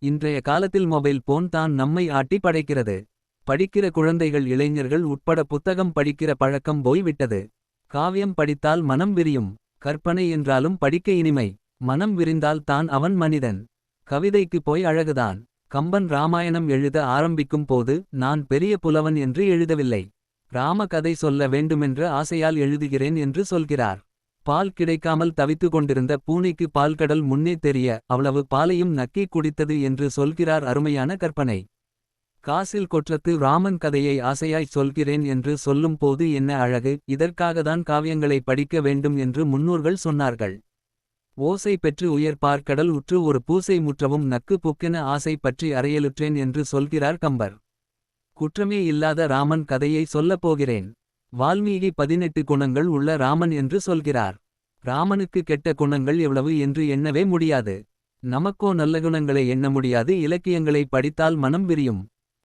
இன்றைய காலத்தில் mobile phone தான் நம்மை ஆட்டி படைக்கிறது. படிக்கிற குழந்தைகள் இளைஞர்கள் உட்பட புத்தகம் படிக்கிற பழக்கம் போய் விட்டது. காவியம் படித்தால் மனம் விரியும். கற்பனை என்றாலும் படிக்க இனிமை. மனம் விரிந்தால் தான் அவன் மனிதன். கவிதைக்கு போய் அழகுதான். கம்பன் ராமாயணம் எழுத ஆரம்பிக்கும் போது நான் பெரிய புலவன் என்று எழுதவில்லை. ராம கதை சொல்ல வேண்டுமென்ற ஆசையால் எழுதுகிறேன் என்று சொல்கிறார். பால் கிடைக்காமல் தவித்து கொண்டிருந்த பூனைக்கு பால்கடல் முன்னே தெரிய அவ்வளவு பாலையும் நக்கி குடித்தது என்று சொல்கிறார். அருமையான கற்பனை. காசில் கொற்றத்து ராமன் கதையை ஆசையாய் சொல்கிறேன் என்று சொல்லும் போது என்ன அழகு. இதற்காகத்தான் காவியங்களை படிக்க வேண்டும் என்று முன்னோர்கள் சொன்னார்கள். ஓசை பெற்று உயர் பார்க்கடல் உற்று ஒரு பூசை முற்றவும் நக்கு புக்கென ஆசை பற்றி அறையலுற்றேன் என்று சொல்கிறார் கம்பர். குற்றமே இல்லாத ராமன் கதையை சொல்லப் போகிறேன். வால்மீகி 18 குணங்கள் உள்ள ராமன் என்று சொல்கிறார். ராமனுக்கு கெட்ட குணங்கள் எவ்வளவு என்று எண்ணவே முடியாது. நமக்கோ நல்ல குணங்களை எண்ண முடியாது. இலக்கியங்களை படித்தால் மனம் விரியும்.